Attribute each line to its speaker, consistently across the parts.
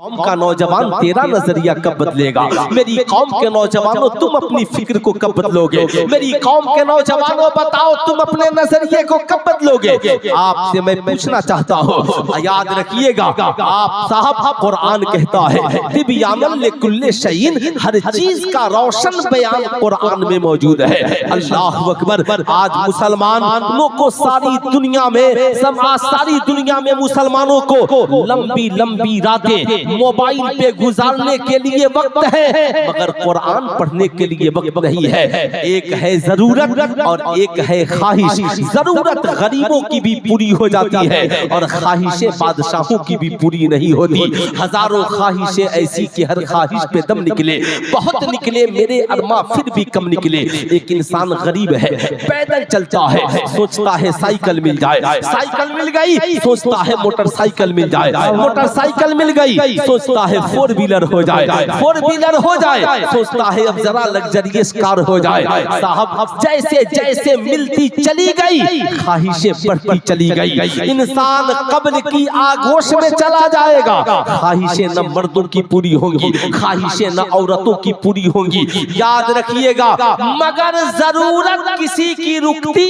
Speaker 1: कौम का नौजवान तेरा नजरिया कब बदलेगा? मेरी कौम के नौजवानों तुम अपनी फिक्र को कब बदलोगे? मेरी कौम के नौजवानों बताओ तुम अपने नजरिए को कब बदलोगे? आपसे मैं पूछना चाहता हूँ, याद रखिएगा आप साहब, कुरान कहता है तिबियानन लिकुल्लि शैइन, हर चीज का रोशन बयान कुरान में मौजूद है। अल्लाह अकबर। आज मुसलमानों को सारी दुनिया में सारी दुनिया में मुसलमानों को लंबी लंबी रातें मोबाइल पे गुजारने के लिए वक्त है, मगर कुरान पढ़ने के लिए वक्त नहीं है। एक है जरूरत और एक है ख्वाहिश। जरूरत गरीबों की भी पूरी हो जाती है और ख्वाहिशें बादशाहों की भी पूरी नहीं होती। हजारों ख्वाहिशें ऐसी कि हर ख्वाहिश पे दम निकले, बहुत निकले मेरे अरमा फिर भी कम निकले। एक इंसान गरीब है, पैदल चलता है, सोचता है साइकिल मिल जाए, साइकिल मिल गई, सोचता है मोटरसाइकिल मिल जाए, मोटरसाइकिल मिल गई, सोचता है फोर व्हीलर हो जाए, फोर व्हीलर हो जाए, सोचता है अब जरा लग्जरियस कार हो जाए। साहब जैसे जैसे मिलती चली गई ख्वाहिशें बढ़ती चली गई। इंसान कब्र की आगोश में चला जाएगा। ख्वाहिशें न मर्दों की पूरी होंगी, ख्वाहिशें न औरतों की पूरी होंगी। याद रखिएगा, मगर जरूरत किसी की रुकती,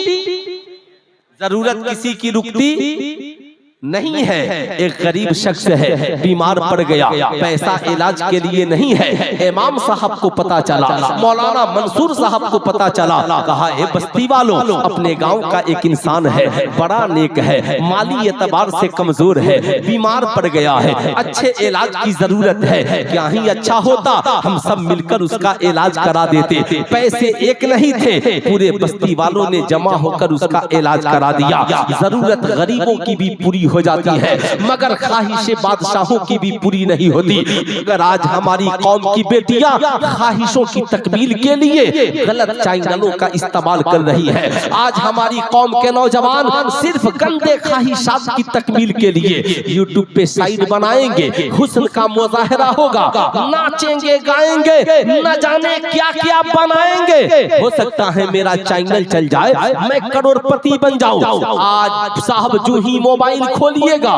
Speaker 1: जरूरत किसी की रुकती नहीं है। एक गरीब शख्स है, बीमार पड़ गया, पैसा इलाज के लिए नहीं है। इमाम साहब को पता चला, मौलाना मंसूर साहब को पता चला, कहा ए बस्ती वालों, अपने गांव का एक इंसान है, बड़ा नेक है, माली एतबार से कमजोर है, बीमार पड़ गया है, अच्छे इलाज की जरूरत है। क्या ही अच्छा होता हम सब मिलकर उसका इलाज करा देते। पैसे एक नहीं थे, पूरे बस्ती वालों ने जमा होकर उसका इलाज करा दिया। जरूरत गरीबों की भी पूरी हो जाती है, मगर ख्वाहिशें बादशाहों की भी पूरी नहीं होती। अगर आज हमारी कौम की बेटियां ख्वाहिशों की तकमील के लिए गलत चैनलों का इस्तेमाल कर रही है, आज हमारी कौम के नौजवान सिर्फ गंदे ख्वाहिशात की तकमील के लिए यूट्यूब पे साइट बनाएंगे, हुस्न का मुजाहरा होगा, नाचेंगे गाएंगे, न जाने क्या क्या बनाएंगे। हो सकता है मेरा चैनल चल जाए, मैं करोड़पति बन जाऊं। आज साहब जो ही मोबाइल खोलिएगा,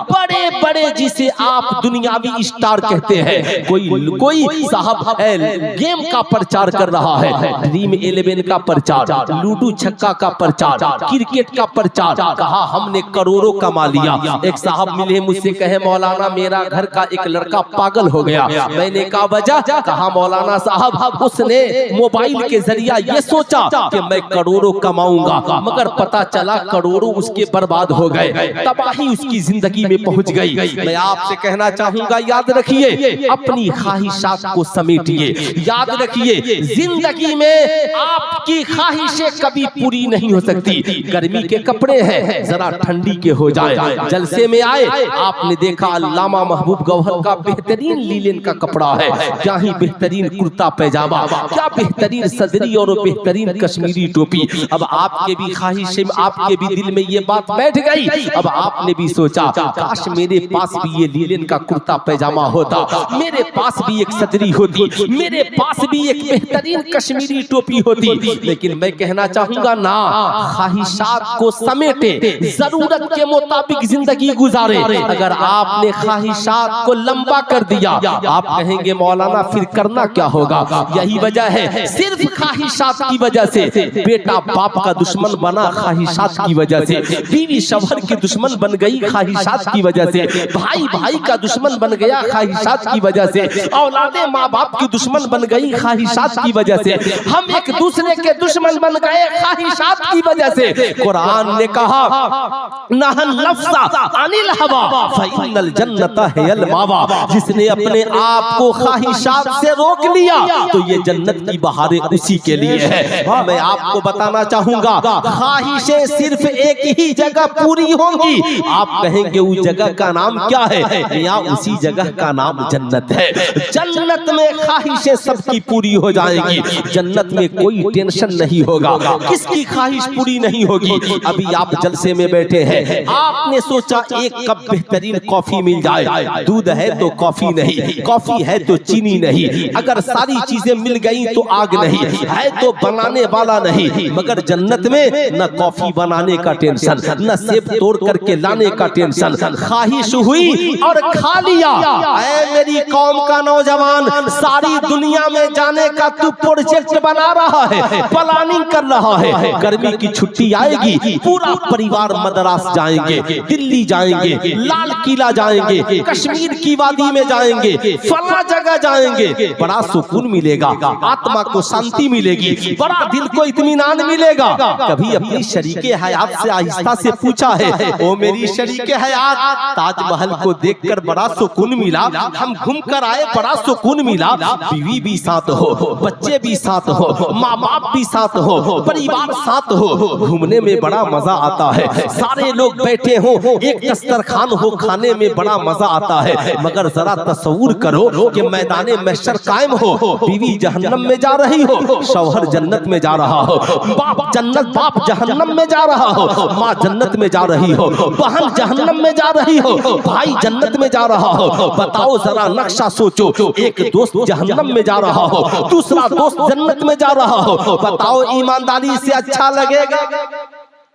Speaker 1: बड़े बड़े जिसे आप दुनियावी स्टार कहते हैं, कोई साहब गेम का प्रचार कर रहा है, ड्रीम 11 का प्रचार, लूडो छक्का का प्रचार, क्रिकेट का प्रचार, कहा हमने करोड़ों कमा लिया। एक साहब मिले मुझसे, कहे मौलाना मेरा घर का एक लड़का पागल हो गया। मैंने कहा वजह? कहा मौलाना साहब उसने मोबाइल के जरिया ये सोचा कि मैं करोड़ों कमाऊंगा, मगर पता चला करोड़ों उसके बर्बाद हो गए, तबाही उसकी जिंदगी में पहुंच गई। मैं आपसे कहना चाहूंगा, याद रखिए अपनी ख्वाहिशात को समेटिए। याद रखिए जिंदगी में आपकी ख्वाहिशें कभी पूरी नहीं हो सकती। गर्मी के कपड़े हैं, जरा ठंडी के हो जाए। जलसे में आए, आपने देखा अल्लामा महबूब गौहर का बेहतरीन लीलन का कपड़ा है, क्या ही बेहतरीन कुर्ता पैजामा, क्या बेहतरीन सदरी और बेहतरीन कश्मीरी टोपी। अब आपके भी ख्वाहिशें, आपके भी दिल में ये बात बैठ गई। अब आपने भी सोचा काश मेरे पास भी ये लीलन का कुर्ता पैजामा होता, मेरे पास भी एक सदरी होती, मेरे पास भी एक बेहतरीन कश्मीरी टोपी होती। लेकिन मैं कहना चाहूंगा ना, ख्वाहिशात को समेटे, जरूरत के मुताबिक जिंदगी गुजारे। अगर आपने ख्वाहिशात को लंबा कर दिया, आप कहेंगे मौलाना फिर करना क्या होगा? यही वजह है, सिर्फ ख्वाहिशात की वजह से बेटा बाप का दुश्मन बना, ख्वाहिशात की वजह से बीवी शौहर की दुश्मन बन गई, ख्वाहिशात की वजह से भाई भाई का दुश्मन बन गया, ख्वाहिशात की वजह से औलादे माँ बाप की दुश्मन बन गई, ख्वाहिशात की वजह से हम एक दूसरे के दुश्मन बन गए, ख्वाहिशात की वजह से। कुरान ने कहा नहन नफ्सा अनिल हवा फइन्नल जन्नता हियल मावा, जिसने अपने आप को ख्वाहिशात से रोक लिया तो ये जन्नत की बहारें उसी के लिए है। मैं आपको बताना चाहूंगा, ख्वाहिशें सिर्फ एक ही जगह पूरी होंगी। आप कहेंगे उस जगह का नाम क्या है? या उसी जगह का नाम जन्नत है। जन्नत में ख्वाहिशें सबकी पूरी हो जाएंगी, जन्नत में कोई टेंशन नहीं होगा। किसकी ख्वाहिश पूरी नहीं होगी? अभी आप जलसे में बैठे हैं, आपने सोचा एक कप बेहतरीन कॉफी मिल जाए, दूध है तो कॉफी नहीं, कॉफी है तो चीनी नहीं, अगर सारी चीजें मिल गई तो आग नहीं है, तो बनाने वाला नहीं। मगर जन्नत में न कॉफी बनाने का टेंशन, न सेब तोड़ करके लाने का टेंशन, ख्वाहिश हुई और खा लिया। ऐ मेरी कौम का नौजवान, सारी दुनिया में जाने का तू प्रोजेक्ट बना रहा है, प्लानिंग कर रहा है। गर्मी की छुट्टी आएगी, पूरा परिवार मद्रास जाएंगे, दिल्ली जाएंगे, लाल किला जाएंगे, कश्मीर की वादी में जाएंगे, फला जगह जाएंगे। बड़ा सुकून मिलेगा, आत्मा को शांति मिलेगी, बड़ा दिल को इत्मीनान मिलेगा। कभी अपनी शरीके हयात से आहिस्ता से पूछा है, ओ मेरी शरीके हयात, ताजमहल को देखकर बड़ा सुकून मिला, हम घूम कर आए, बड़ा सुकून मिला, बीवी भी साथ हो, बच्चे भी साथ हो, माँ बाप भी साथ हो, परिवार साथ हो, घूमने में बड़ा मजा आता है। सारे लोग बैठे हो, एक दस्तरखान हो, खाने में बड़ा मजा आता है। मगर जरा तस्वीर करो कि मैदाने महशर कायम हो, बीवी जहन्नम में जा रही हो, शौहर जन्नत में जा रहा हो, बाप जहन्नम में जा रहा हो, माँ जन्नत में जा रही हो, बहन जहन्नम में जा रही हो, भाई जन्नत में जा रहा हो। बताओ जरा नक्शा सोचो, एक दोस्त जहन्नम में जा रहा हो, दूसरा दोस्त जन्नत में जा रहा हो। बताओ ईमानदारी से अच्छा लगेगा?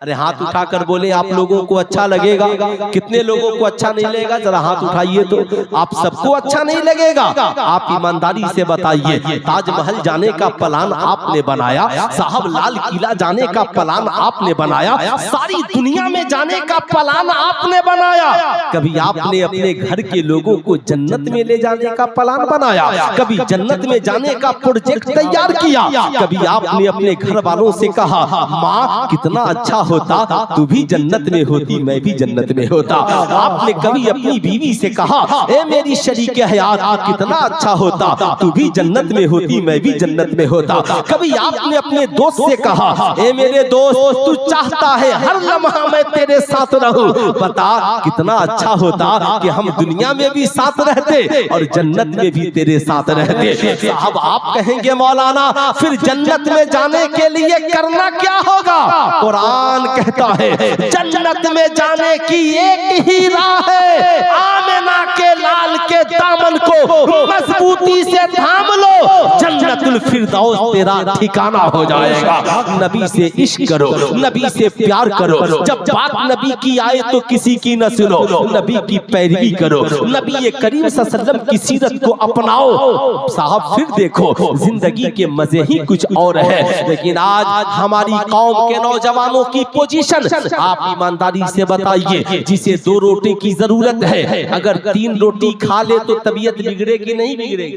Speaker 1: अरे हाथ उठाकर बोले, आप लोगों को अच्छा लगेगा? कितने लोगों को अच्छा नहीं लगेगा? जरा हाथ उठाइए तो। आप सबको अच्छा नहीं लगेगा? आप ईमानदारी से बताइए। ताजमहल जाने का प्लान आपने बनाया, साहब लाल किला जाने का प्लान आपने बनाया, सारी दुनिया में जाने का प्लान आपने बनाया। कभी आपने अपने घर के लोगों को जन्नत में ले जाने का प्लान बनाया? कभी जन्नत में जाने का प्रोजेक्ट तैयार किया? कभी आपने अपने घर वालों से कहा, माँ कितना अच्छा होता तू भी जन्नत में होती, मैं भी जन्नत में होता? आपने कभी अपनी बीवी से कहा, ए मेरी शरीके हयात, कितना अच्छा होता तू भी जन्नत में होती, मैं भी जन्नत में होता? कभी आपने अपने दोस्त से कहा, ए मेरे दोस्त, तू चाहता है हर लम्हा मैं तेरे साथ रहूं, बता कितना अच्छा होता कि हम दुनिया में भी साथ रहते और जन्नत में भी तेरे साथ रहते। साहब आप कहेंगे, मौलाना फिर जन्नत में जाने के लिए करना क्या होगा? कुरान कहता है जन्नत में जाने की एक ही राह है, आमिना के लाल के दामन को मजबूती से थाम लो, जन्नतुल फिरदौस तेरा ठिकाना हो जाएगा। नबी से इश्क करो, नबी से प्यार करो, जब बात नबी की आए तो किसी की न सुनो, नबी की पैरवी करो, नबी करीम सल्लल्लाहु अलैहि वसल्लम की सीरत को अपनाओ। साहब फिर देखो जिंदगी के मजे ही कुछ और है। लेकिन आज हमारी कौम के नौजवानों की पोजीशन आप ईमानदारी से बताइए, जिसे 2 रोटी की जरूरत है, अगर 3 रोटी खा ले तो तबीयत बिगड़ेगी नहीं बिगड़ेगी?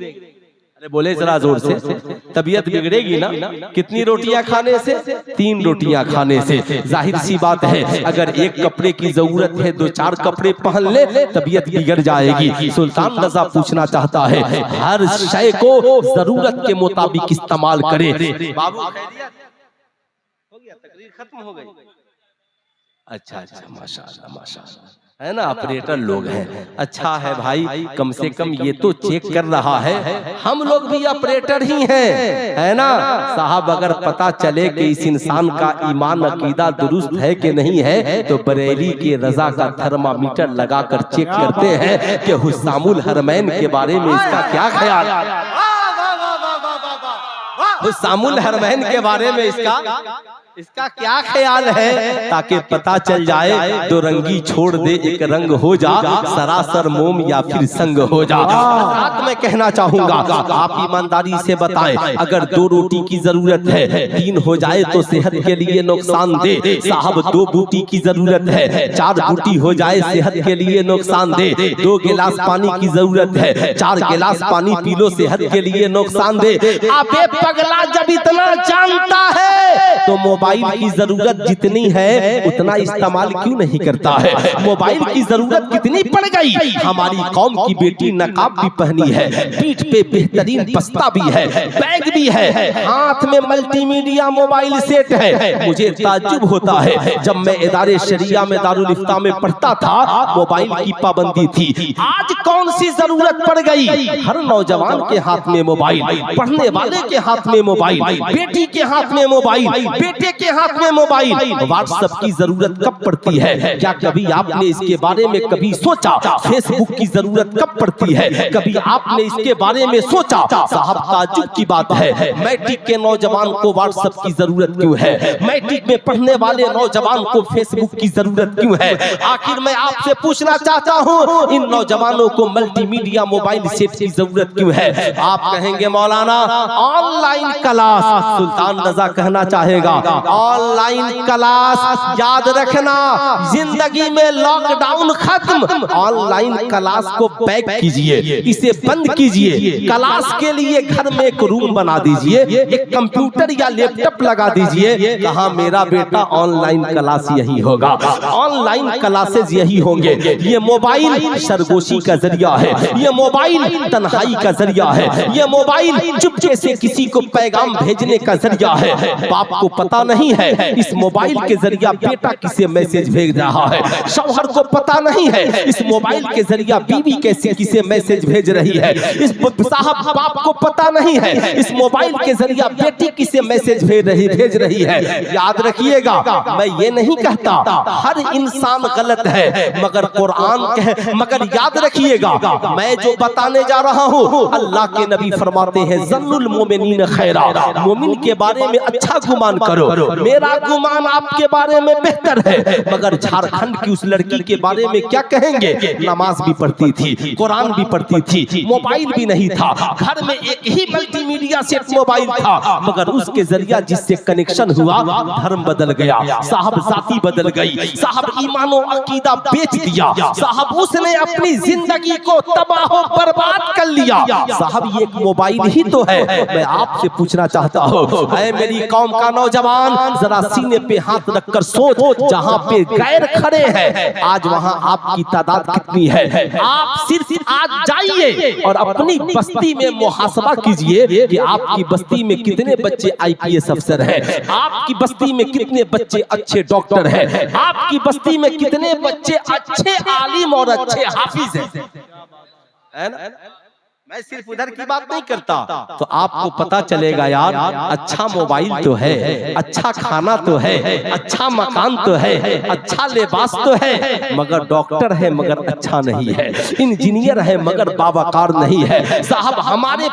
Speaker 1: अरे बोले जरा जोर से, तबीयत बिगड़ेगी ना? कितनी रोटियां खाने से? 3 रोटियां खाने से। जाहिर सी बात है, अगर एक कपड़े की जरूरत है 2-4 कपड़े पहन ले, तबीयत बिगड़ जाएगी। सुल्तान रजा पूछना चाहता है, हर शय को जरूरत के मुताबिक इस्तेमाल करे। बाबू खैरियत हो गया? तकरीर खत्म हो गई? अच्छा, माशाअल्लाह माशाअल्लाह, है ना? ऑपरेटर लोग हैं, अच्छा है भाई, कम से कम ये तो चेक कर रहा है। हम लोग भी ऑपरेटर ही हैं, है ना साहब? अगर पता चले कि इस इंसान का ईमान अकीदा दुरुस्त है कि नहीं है, तो बरेली के रजा का थर्मामीटर लगाकर चेक करते हैं कि हुस्सामुल हरमैन के बारे में इसका क्या ख्याल है, हुस्सामुल हरमैन के बारे में इसका क्या ख्याल है, ताकि पता चल जाए। 2 रंगी छोड़ दे, एक रंग हो जा, सरासर मोम या फिर संग हो जा। साथ में कहना चाहूंगा, आप ईमानदारी से बताएं, अगर 2 रोटी की जरूरत है, 3 हो जाए तो सेहत के लिए नुकसान दे। साहब 2 बूटी की जरूरत है, 4 बूटी हो जाए सेहत के लिए नुकसान दे। 2 गिलास पानी की जरूरत है, 4 गिलास पानी पी लो, सेहत के लिए नुकसान दे। अबे पगला, जब इतना जानता है तो मोबाइल की जरूरत जितनी है उतना इस्तेमाल क्यों नहीं करता है? मोबाइल की जरूरत कितनी पड़ गई? हमारी कौम की बेटी नकाब भी पहनी है, पीठ पे बेहतरीन बस्ता भी है, बैग भी है, हाथ में मल्टीमीडिया मोबाइल सेट है। मुझे ताज्जुब होता है, जब मैं इदारे शरिया में दारुल इफ्ता में पढ़ता था, मोबाइल की पाबंदी थी। आज कौन सी जरूरत पड़ गई? हर नौजवान के हाथ में मोबाइल, पढ़ने वाले के हाथ में मोबाइल, बेटी के हाथ में मोबाइल, बेटे के हाथ में मोबाइल, व्हाट्सएप की जरूरत कब पड़ती है? क्या कभी आपने इसके बारे में कभी सोचा? फेसबुक की जरूरत कब पड़ती है? कभी आपने इसके बारे में सोचा? साहब ताज्जुब की बात है, मैट्रिक के नौजवान को व्हाट्सएप की जरूरत क्यों है? मैट्रिक में पढ़ने वाले नौजवान को फेसबुक की जरूरत क्यों है? आखिर मैं आपसे पूछना चाहता हूं, इन नौजवानों को मल्टीमीडिया मोबाइल सेट की जरूरत क्यों है? आप कहेंगे मौलाना ऑनलाइन क्लास, सुल्तान रजा कहना चाहेगा ऑनलाइन क्लास। याद रखना, जिंदगी में लॉकडाउन खत्म, ऑनलाइन क्लास को बैक कीजिए, इसे बंद कीजिए। क्लास के लिए घर में एक रूम बना दीजिए, एक कंप्यूटर या लैपटॉप लगा दीजिए। कहा मेरा बेटा ऑनलाइन क्लास यही होगा, ऑनलाइन क्लासेस यही होंगे। ये मोबाइल सरगोशी का जरिया है, ये मोबाइल तन्हाई का जरिया है, ये मोबाइल चुपके से किसी को पैगाम भेजने का जरिया है। बाप को पता नहीं है इस मोबाइल के जरिया बेटा किसे मैसेज भेज रहा है, शौहर को पता नहीं है इस मोबाइल के जरिया बीवी कैसे किसे मैसेज भेज रही है, इस साहब बाप को पता नहीं है इस मोबाइल के जरिया बेटी किसे मैसेज भेज रही है। याद रखिएगा, मैं ये नहीं कहता हर इंसान गलत है, मगर कुरान कहे, मगर याद रखिएगा मैं जो बताने जा रहा हूँ, अल्लाह के नबी फरमाते हैं ज़न्नुल मोमिनीन खैरा, मोमिन के बारे में अच्छा गुमान करो। मेरा गुमान आपके बारे में बेहतर है, मगर झारखंड की उस लड़की के बारे में क्या कहेंगे? नमाज भी पढ़ती थी, कुरान भी पढ़ती थी, मोबाइल भी नहीं था, घर में एक ही मल्टीमीडिया सेट मोबाइल था, मगर उसके जरिया जिससे कनेक्शन हुआ धर्म बदल गया, साहब जाति बदल गई, साहब ईमानो अकीदा बेच दिया, साहब उसने अपनी जिंदगी को तबाह बर्बाद कर लिया। साहब ये एक मोबाइल ही तो है। मैं आपसे पूछना चाहता हूँ, ऐ मेरी कौम का नौजवान, जरा सीने पे हाथ रखकर सोच, जहाँ पे गैर खड़े हैं आज वहाँ आपकी तादाद कितनी है? आप सिर्फ आज जाइए और अपनी बस्ती में मुहासबा कीजिए कि आपकी बस्ती में कितने बच्चे आईपीएस अफसर हैं, आपकी बस्ती में कितने बच्चे अच्छे डॉक्टर हैं, आपकी बस्ती में कितने बच्चे अच्छे आलिम और अच्छे हाफिज हैं। मैं सिर्फ उधर की बात नहीं करता, तो आपको पता चलेगा यार, अच्छा मोबाइल तो है, अच्छा खाना तो है, अच्छा मकान तो है, अच्छा लिबास तो है, मगर डॉक्टर है मगर अच्छा नहीं है, इंजीनियर है मगर बावकार नहीं है। साहब हमारे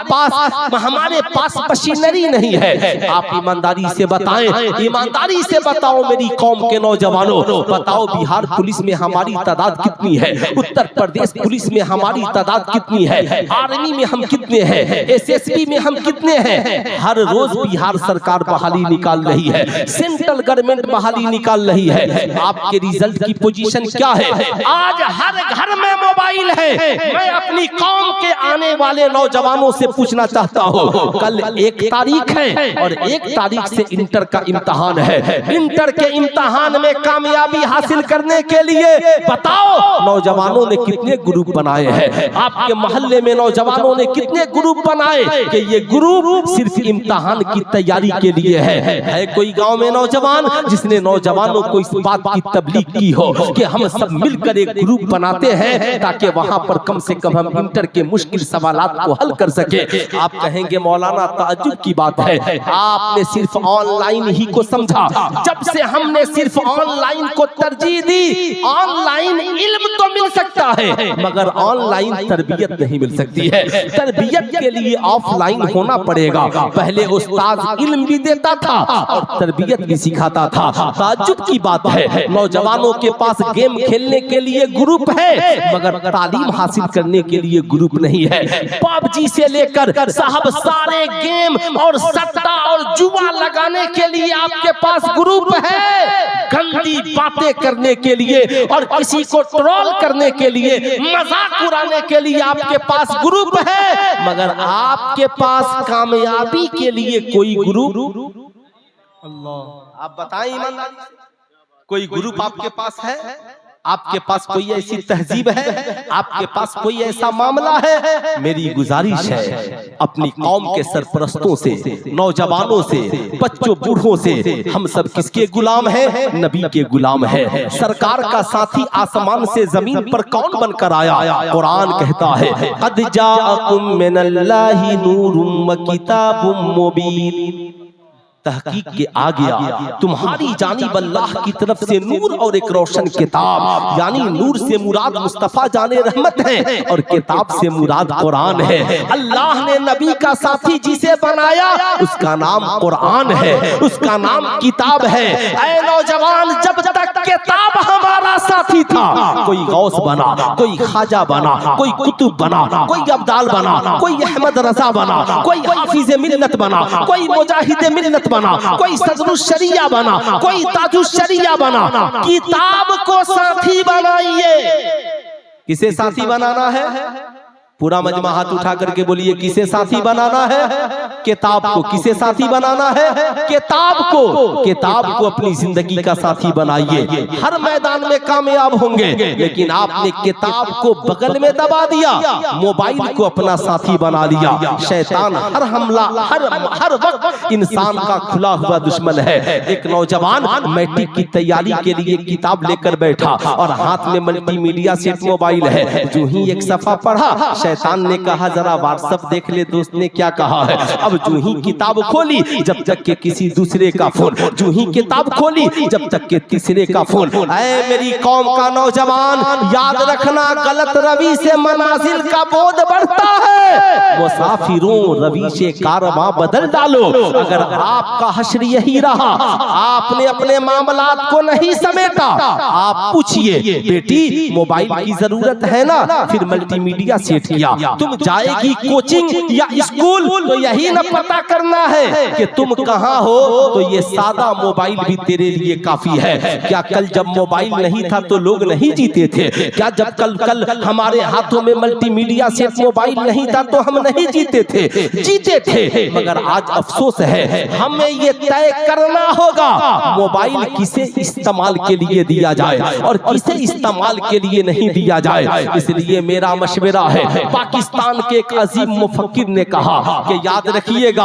Speaker 1: पास मशीनरी नहीं है। आप ईमानदारी से बताएं, ईमानदारी से बताओ मेरी कौम के नौजवानों, बताओ बिहार पुलिस में हमारी तादाद कितनी है? उत्तर प्रदेश पुलिस में हमारी तादाद कितनी है? आर्मी में हम कितने हैं? एसएसबी में हम कितने हैं? हर रोज बिहार सरकार बहाली निकाल रही है, सेंट्रल गवर्नमेंट बहाली निकाल रही है। आपके रिजल्ट की पोजीशन क्या है? आज हर घर में मोबाइल है। मैं अपनी कौम के आने वाले नौजवानों से पूछना चाहता हूँ, कल 1 तारीख है और 1 तारीख से इंटर का इम्तिहान है। इंटर के इम्तिहान में कामयाबी हासिल करने के लिए बताओ नौजवानों ने कितने ग्रुप बनाए हैं? आपके मोहल्ले में नौजवानों ने कितने ग्रुप बनाए कि ये ग्रुप सिर्फ इम्तिहान की तैयारी के लिए है कोई गांव में नौजवान जिसने नौजवानों को इस बात की तबलीग की हो कि हम सब मिलकर एक ग्रुप बनाते हैं ताकि वहां पर कम से कम हम इंटर के मुश्किल सवालात को हल कर सके? आप कहेंगे मौलाना ताज्जुब की बात है, आपने सिर्फ ऑनलाइन ही को समझा। जब से हमने सिर्फ ऑनलाइन को तरजीह दी, ऑनलाइन इल्म तो मिल सकता है मगर ऑनलाइन तरबियत नहीं मिल सकती है। तरबियत के लिए ऑफलाइन होना पड़ेगा। पहले उस्ताद इल्म भी देता था और तरबियत भी सिखाता था। ताज्जुब की बात है, नौजवानों के पास गेम खेलने के लिए ग्रुप है मगर तालीम हासिल करने के लिए ग्रुप नहीं है। पबजी से लेकर साहब सारे गेम और सट्टा और जुआ लगाने के लिए आपके पास ग्रुप है, गंदी बातें करने के लिए और किसी को ट्रोल करने के लिए, मजाक उड़ाने के लिए आपके पास ग्रुप है, मगर आपके पास कामयाबी के लिए कोई ग्रुप? अल्लाह, आप बताएं ईमानदारी से, कोई ग्रुप आपके पास है? आपके पास कोई ऐसी तहजीब है? आपके पास कोई ऐसा मामला है? मेरी गुजारिश है अपनी कौम के सरपरस्तों से, नौजवानों से, बच्चों बूढ़ों से, हम सब किसके गुलाम हैं? नबी के गुलाम हैं। सरकार का साथी आसमान से जमीन पर कौन बनकर आया? कुरान कहता है क़द जाअकुम मिनल्लाहि नूरुम व किताबुम मुबीन। तहकीक के आ गया, तुम्हारी जानिब अल्लाह की तरफ से नूर और एक रोशन किताब, यानी नूर से मुराद मुस्तफा जाने रहमत है और किताब से मुराद कुरान है। अल्लाह ने नबी का साथी जिसे बनाया उसका नाम कुरान है, उसका नाम किताब है। ऐ नौजवान, जब तक किताब हमारा साथी था, कोई गौस बना, कोई ख्वाजा बना, कोई कुतुब बना, कोई अब्दाल बना, कोई अहमद रजा बना, कोई हाफिज मिल्लत बना, कोई मुजाहिद मिल्लत बना, कोई सदरुश शरिया बना, कोई ताजुश शरिया बना। किताब को साथी बनाइए। किसे साथी बनाना है? पूरा मजमा हाथ उठा करके बोलिए, किसे साथी बनाना है? किताब को। किसे साथी बनाना है? किताब को। किताब को अपनी जिंदगी का साथी बनाइए, हर मैदान में कामयाब होंगे। लेकिन आपने किताब को बगल में दबा दिया, मोबाइल को अपना साथी बना लिया। शैतान हर हमला, हर वक्त इंसान का खुला हुआ दुश्मन है। एक नौजवान मैट्रिक की तैयारी के लिए किताब लेकर बैठा और हाथ में मल्टीमीडिया सेट मोबाइल है। जो ही एक सफा पढ़ा, शैतान ने कहा जरा व्हाट्सएप देख ले दोस्त ने क्या कहा है। अब जो ही किताब खोली, जब तक के किसी दूसरे का फोन, जो ही किताब खोली, जब तक के तीसरे का फोन। ऐ मेरी कौम का नौजवान, याद रखना, गलत रवि से मनाजिल का बोझ बढ़ता है। मुसाफिरों, रवि से कारवां बदल डालो। अगर आपका हश्र यही रहा, आपने अपने मामलात को नहीं समेटा, आप पूछिए बेटी मोबाइल की जरूरत है ना, फिर मल्टीमीडिया सेट किया। तुम जाएगी कोचिंग या स्कूल तो यही न पता करना है कि तुम कहां हो, तो ये सादा मोबाइल भी तेरे लिए काफी है। क्या कल जब मोबाइल नहीं था तो लोग नहीं जीते थे? क्या जब कल हमारे हाथों में मल्टीमीडिया सेट मोबाइल नहीं था तो हम नहीं जीते थे? जीते थे। मगर आज अफसोस है, हमें ये तय करना होगा मोबाइल किसे इस्तेमाल के लिए दिया जाए और किसे इस्तेमाल के लिए नहीं दिया जाए। इसलिए मेरा मशवरा है, पाकिस्तान के एक अजीम मुफक्किर ने कहा कि याद रखिएगा,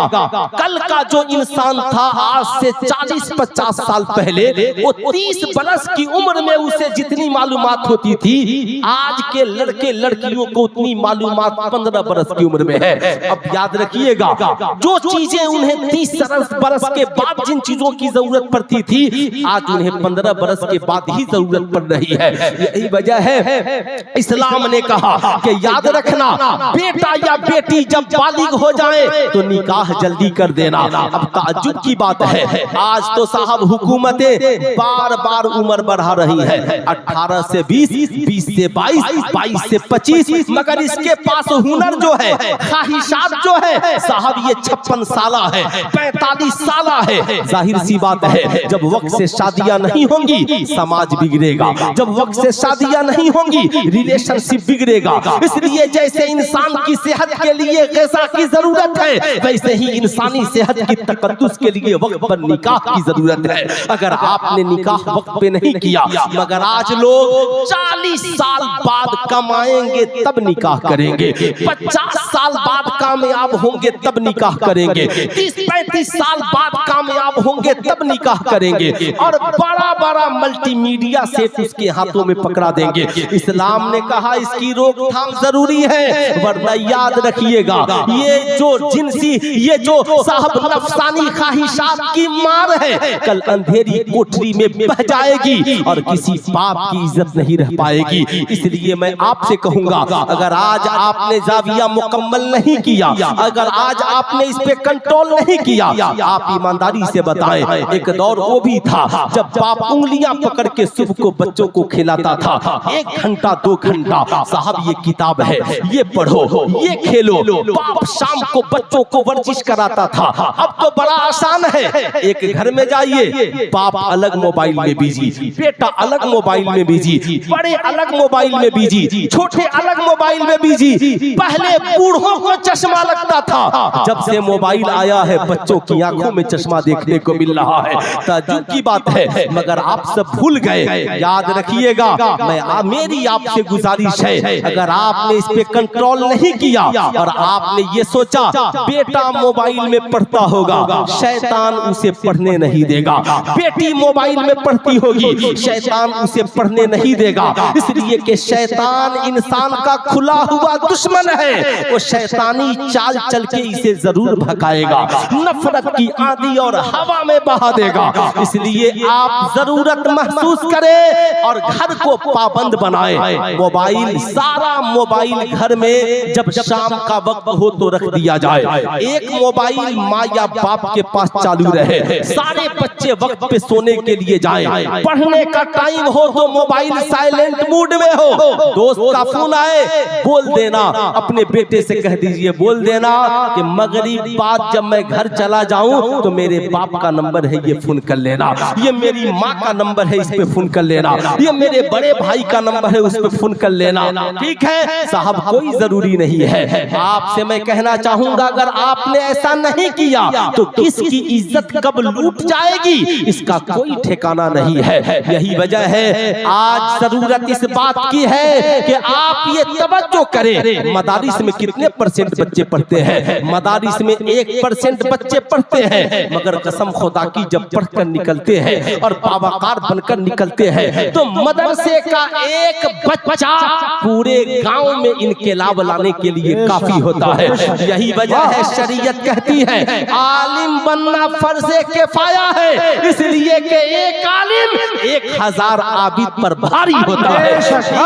Speaker 1: कल का जो इंसान था आज से 40-50 साल पहले, वो 30 बरस की उम्र में उसे जितनी मालूमात होती थी, आज के लड़के लड़कियों को उतनी मालूमात 15 बरस की उम्र में है। अब याद रखिएगा, जो चीजें उन्हें 30 बरस के बाद जिन चीजों की जरूरत पड़ती थी, आज उन्हें 15 बरस के बाद ही जरूरत पड़ रही है। यही वजह है इस्लाम ने कहा कि याद रखना, बेटा या बेटी जब बालिग हो जाए तो निकाह जल्दी कर देना। अब ताज्जुब की बात है, आज तो साहब हुकूमतें बार बार उम्र बढ़ा रही है, 18 से 20, 20 से 22, 22 से 25, मगर इसके पास हुनर जो है, ख्वाहिशात जो है साहब, ये 56 साला है, 45 साला है। जाहिर सी बात है, जब वक्त से शादियां नहीं होंगी समाज बिगड़ेगा, जब वक्त से शादियां नहीं होंगी रिलेशनशिप बिगड़ेगा। इसलिए जैसे इंसान की सेहत के लिए ग़िज़ा की जरूरत है, वैसे ही इंसानी सेहत की तकद्दुस के लिए वक्त पर निकाह की जरूरत है। अगर आपने निकाह वक्त पे नहीं किया, मगर आज लोग 40 साल बाद कमाएंगे तब निकाह करेंगे, 50 साल बाद कामयाब होंगे तब निकाह करेंगे, 30-35 साल बाद कामयाब होंगे तब निकाह करेंगे, और बड़ा बड़ा मल्टीमीडिया सेट उसके हाथों में पकड़ा देंगे। इस्लाम ने कहा इसकी रोकथाम जरूरी है, वरना याद रखिएगा, ये जो जिनसी, ये जो साहब नफसानी ख्वाहिशात की मार है, कल अंधेरी कोठरी में बह जाएगी और किसी बाप की इज्जत नहीं रह पाएगी। इसलिए मैं आपसे कहूंगा, अगर आज आपने जाविया मुकम्मल नहीं किया, अगर आज आपने इस पे कंट्रोल नहीं किया, आप ईमानदारी से बताएं, एक दौर वो भी था जब बाप उंगलियां पकड़ के सुबह को बच्चों को खिलाता था, 1 घंटा 2 घंटा, साहब ये किताब है, ये पढ़ो, ये खेलो। बाप शाम को बच्चों को वर्जिश कराता था। अब तो बड़ा आसान है, एक घर में जाइए, बाप अलग मोबाइल में बिजी, बेटा अलग मोबाइल में बिजी, बड़े अलग मोबाइल में बिजी, छोटे अलग मोबाइल में बिजी। पहले बूढ़ों को चश्मा लगता था, जब से मोबाइल आया है बच्चों की आंखों में चश्मा देखने को मिल रहा है। ताज्जुब की बात है, मगर आप सब भूल गए। याद रखिएगा, मेरी आपसे गुजारिश है, अगर आपने इस पे कंट्रोल नहीं किया, और आपने ये सोचा बेटा मोबाइल में पढ़ता होगा, शैतान उसे पढ़ने नहीं देगा। बेटी मोबाइल में पढ़ती होगी, शैतान उसे पढ़ने नहीं देगा। इसलिए कि शैतान इंसान का खुला हुआ दुश्मन है। वो शैतानी चाल चल के इसे जरूर भगाएगा, नफरत की आंधी और हवा में बहा देगा। इसलिए आप जरूरत महसूस करें और घर को पाबंद बनाएं। मोबाइल, सारा मोबाइल घर में जब शाम का वक्त हो तो रख दिया जाए। एक मोबाइल माँ या बाप के पास चालू रहे। सारे बच्चे वक्त पे सोने के लिए जाएं। पढ़ने का टाइम हो तो मोबाइल साइलेंट मूड में हो। दोस्त का फोन आए, बोल देना, अपने बेटे से कह दीजिए, बोल देना कि मगरिब बाद जब मैं घर चला जाऊं तो मेरे बाप का नंबर है, ये फोन कर लेना। ये मेरी माँ का नंबर है, इस पे फोन कर लेना। ये मेरे बड़े भाई का नंबर है, उस पे फोन कर लेना। ठीक है साहब, कोई जरूरी नहीं है। आपसे मैं कहना चाहूंगा, अगर आपने ऐसा नहीं किया तो किसकी इज्जत कब लूट जाएगी इसका कोई ठिकाना नहीं है। यही वजह है आज जरूरत इस बात की है कि आप ये तवज्जो करें। मदारिस में कितने % बच्चे पढ़ते हैं? मदारिस में 1% बच्चे पढ़ते हैं, मगर कसम खुदा की जब पढ़कर निकलते हैं और बावकार बनकर निकलते हैं तो मदरसे का एक बच्चा पूरे गांव में इनकलाब लाने के लिए काफी होता है। यही वजह है शरीयत कहती है आलिम बनना फर्ज़े किफ़ाया है, इसलिए कि एक आलिम 1000 आबिद पर भारी होता है।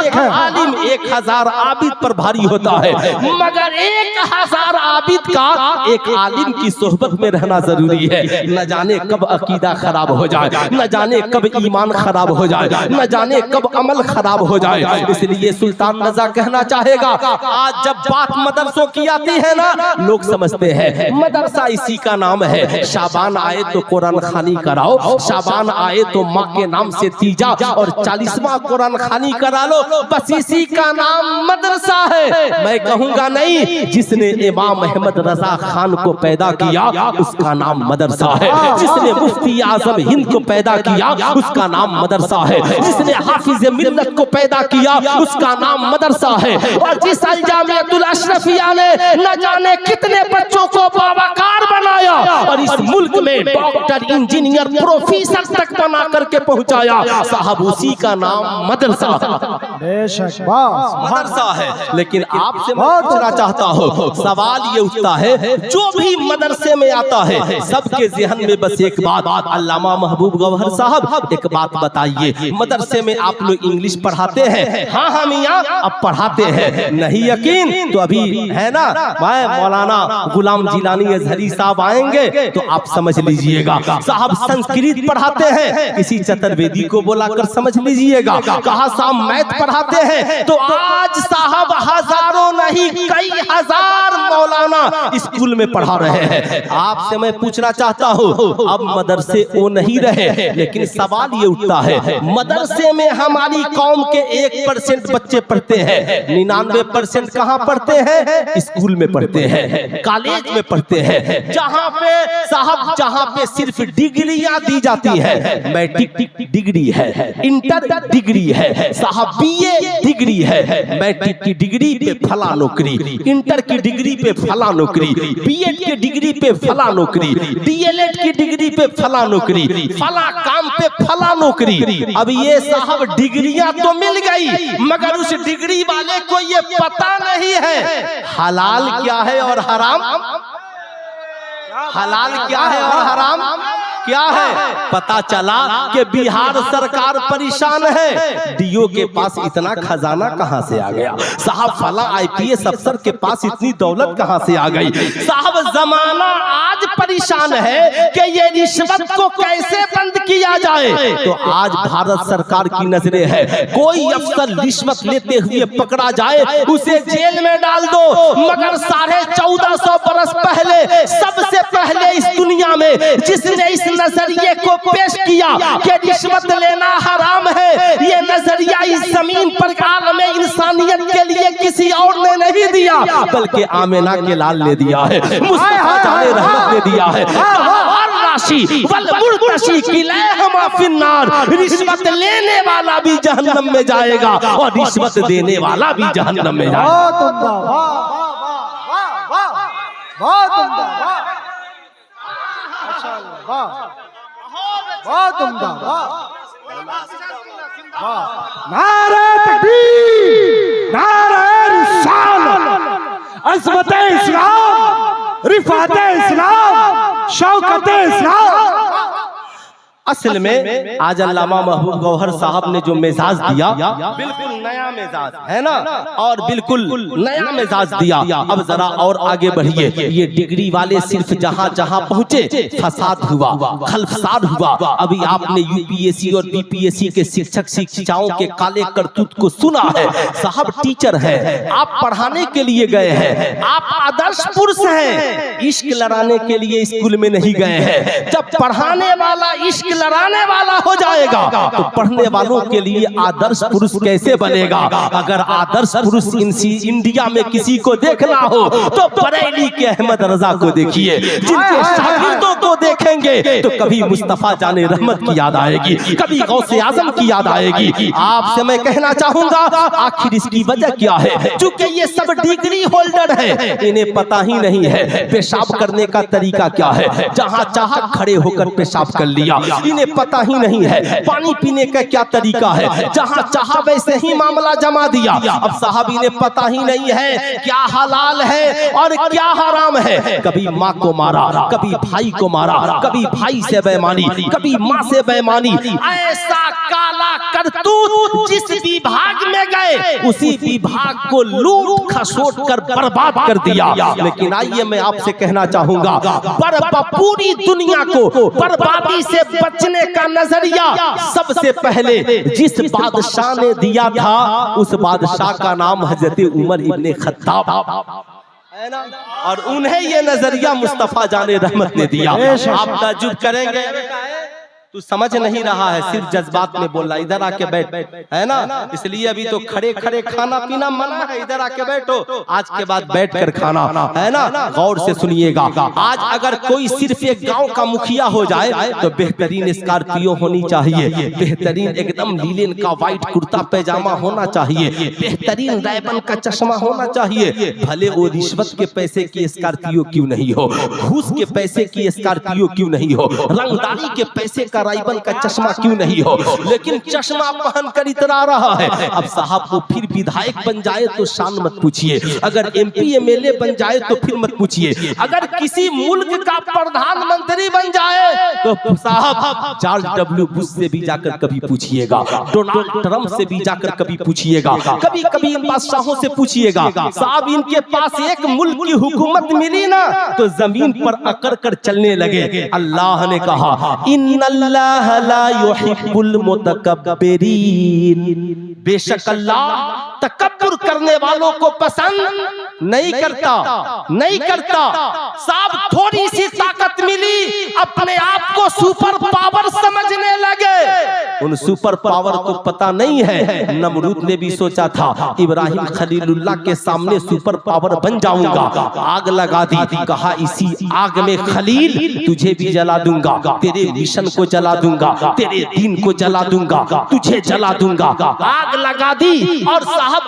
Speaker 1: एक आलिम 1000 आबिद पर भारी होता है, मगर 1000 आबिद का एक आलिम की सोहबत में रहना जरूरी है। न जाने कब अकीदा खराब हो जाए, न जाने कब ईमान खराब हो जाए, न जाने कब अमल खराब हो जाए। इसलिए सुल्तान रजा कहना चाहेगा, आज जब बात मदरसों की आती है ना, लोग समझते हैं मदरसा इसी का नाम है। शाबान आए तो कुरान खानी कराओ, शाबान आए तो माँ के नाम से तीजा और 40वां कुरान खानी करा लो, बस इसी का नाम मदरसा है। मैं कहूँगा नहीं, जिसने इमाम अहमद रजा खान को पैदा किया उसका नाम मदरसा है। जिसने मुफ्ती आजम हिंद को पैदा किया उसका नाम मदरसा है। जिसने हाफिज मिल्लत को पैदा किया उसका नाम मदरसा है। और जिस अल जामियतुल अशरफिया ने न जाने कितने बच्चों को बावकार बनाया और इस मुल्क में डॉक्टर, इंजीनियर, प्रोफेसर तक बना करके पहुंचाया, साहब उसी का नाम मदरसा मदरसा है। लेकिन आपसे मैं पूछना चाहता हूँ, सवाल ये उठता है, जो भी मदरसे में आता है सबके ज़हन में बस एक बात, अल्लामा महबूब गौहर साहब एक बात बताइए, मदरसे में आप लोग इंग्लिश पढ़ाते हैं? हाँ हाँ मियाँ, अब पढ़ाते हैं। नहीं यकीन तो अभी है ना, मैं मौलाना गुलाम जिलानी अजहरी साहब आएंगे तो आप समझ लीजिएगा। साहब संस्कृत पढ़ाते हैं, किसी चतुर्वेदी को बुलाकर समझ लीजिएगा। कहा साहब मैथ पढ़ाते हैं तो आज साहब हजारों नहीं कई हजार मौलाना स्कूल में पढ़ा रहे हैं। आपसे मैं पूछना चाहता हूँ, अब मदरसे वो नहीं रहे, लेकिन सवाल ये उठता है, मदरसे में हमारी कौम के 1% बच्चे पढ़ते हैं, 99% कहाँ पढ़ते हैं? स्कूल में पढ़ते हैं, कॉलेज में पढ़ते हैं, जहाँ पे साहब जहाँ पे सिर्फ डिग्रियां दी जाती है। मैट्रिक डिग्री है, इंटर डिग्री है, साहब BA डिग्री है, मैट्रिक की डिग्री पे फला नौकरी, इंटर की डिग्री पे फला नौकरी, BEd की डिग्री पे फला नौकरी, DLEd की डिग्री पे फला नौकरी, फला काम पे फला नौकरी। अब ये साहब डिग्रियां तो मिल गई, मगर उस डिग्री वाले को ये पता नहीं है हलाल क्या है और हराम, हलाल क्या है और हराम क्या है। पता चला कि बिहार सरकार परेशान है, डीओ के पास इतना खजाना कहां से आ गया, साहब फला IPS अफसर के पास इतनी दौलत कहां से आ गई। साहब जमाना आज परेशान है कि ये रिश्वत को कैसे बंद किया जाए। तो आज भारत सरकार की नजरें है, कोई अफसर रिश्वत लेते हुए पकड़ा जाए उसे जेल में डाल दो। मगर 1450 बरस पहले, सबसे पहले इस दुनिया में जिसने इस नजरिए को पेश किया कि रिश्वत लेना हराम है, ये नजरिया इस जमीन पर आलम इंसानियत के लिए किसी और ने नहीं दिया, बल्कि आमिना के लाल ने दिया है, मुस्तफा जाने रहमत ने दिया है। रिश्वत लेने वाला भी जहन्नम में जाएगा और रिश्वत देने वाला भी जहन्नम में जाएगा।
Speaker 2: बहुत उम्दा, वाह माशाअल्लाह, वाह बहुत उम्दा, वाह वाह। नारे तकबीर, नारे रिसालत, अज़मत इस्लाम, रिफ़ात इस्लाम, शौकत इस्लाम।
Speaker 1: असल में आज अल्लामा महबूब गौहर साहब ने जो मिजाज दिया, बिल्कुल नया मिजाज है ना, और बिल्कुल नया मिजाज दिया। अब जरा और आगे बढ़िए। ये डिग्री वाले सिर्फ जहाँ जहाँ पहुँचे फसाद हुआ, खलफसाद हुआ। अभी आपने यूपीएससी और बीपीएससी के शिक्षक शिक्षिकाओं के काले करतूत को सुना है। साहब टीचर है, आप पढ़ाने के लिए गए हैं, आप आदर्श पुरुष हैं, इश्क लड़ाने के लिए स्कूल में नहीं गए हैं। जब पढ़ाने वाला इश्क लड़ाने वाला हो जाएगा तो पढ़ने वालों के लिए आदर्श पुरुष कैसे बनेगा? अगर आदर्श पुरुष इंडिया में किसी को देखना हो तो बरेली के अहमद रजा को देखिए। जिनके शागिर्दों को देखेंगे तो कभी मुस्तफा जाने रहमत की याद आएगी, कभी गौसे आजम की याद आएगी। आपसे मैं कहना चाहूंगा आखिर इसकी वजह क्या है? चूंकि ये सब डिग्री होल्डर है, इन्हें पता ही नहीं है पेशाब करने का तरीका क्या है। जहां चाहा खड़े होकर पेशाब कर लिया। इन्हें पता ही नहीं है पानी पीने का क्या तरीका है, जहां चाहा वैसे ही मामला जमा दिया। अब साहब इन्हें पता ही नहीं है क्या हलाल है और क्या हराम है। कभी माँ को मारा, कभी भाई को मारा, कभी भाई से बेईमानी, कभी माँ से बेईमानी। ऐसा काला करतूत जिस विभाग में गए उसी विभाग को लूट खसोट कर बर्बाद कर दिया। लेकिन आइए मैं आपसे कहना चाहूंगा, पूरी दुनिया को बर्बादी से बचने का नजरिया सबसे पहले जिस बादशाह ने दिया था उस बादशाह का नाम हजरत उमर इब्ने खत्ताब है ना, और उन्हें ये नजरिया मुस्तफा जाने रहमत ने दिया। आप ताज्जुब करेंगे तू समझ नहीं रहा है, सिर्फ जज्बात में बोल रहा। इधर आके बैठ, है ना, इसलिए अभी तो खड़े खड़े खाना पीना मना है। इधर आके बैठो, आज के बाद बैठ कर खाना, है ना। गौर से सुनिएगा, आज अगर कोई सिर्फ एक गांव का मुखिया हो जाए तो बेहतरीन स्कॉर्पियो होनी चाहिए, बेहतरीन एकदम लीलन का व्हाइट कुर्ता पैजामा होना चाहिए, बेहतरीन रायबन का चश्मा होना चाहिए। भले वो रिश्वत के पैसे की स्कॉर्पियो क्यों नहीं हो, घूस के पैसे की स्कॉर्पियो क्यों नहीं हो, रंगदारी के पैसे का राइबन का चश्मा क्यों नहीं हो, लेकिन चश्मा पहन कर इतरा रहा है। अब साहब वो फिर विधायक बन जाए तो शान मत पूछिए, अगर एमपी एमएलए बन जाए तो फिर मत पूछिए, अगर किसी मुल्क का प्रधानमंत्री बन जाए तो साहब जॉर्ज डब्ल्यू बुश से भी जाकर कभी पूछिएगा, डोनाल्ड ट्रंप से भी जाकर कभी पूछिएगा, कभी कभी इन बादशाहों से पूछिएगा। साहब इनके पास एक मुल्क की हुकूमत मिली ना तो जमीन पर अकड़ कर चलने लगे। अल्लाह ने कहा इन्नल्लाह ला युहिब्बुल मुतकब्बिरीन, बेशक अल्लाह तकब्बुर करने वालों को पसंद नहीं करता, नहीं करता। साहब थोड़ी सी ताकत मिली अपने आप को सुपर पावर समझने लगे। उन सुपर पावर को पता नहीं है नमरूद ने भी सोचा था इब्राहिम खलीलुल्लाह के सामने सुपर पावर बन जाऊंगा, आग लगा दी, कहा इसी आग में खलील तुझे भी जला दूंगा, तेरे मिशन को जला दूंगा, तेरे दीन को जला दूंगा, तुझे जला दूंगा। आग लगा दी और साहब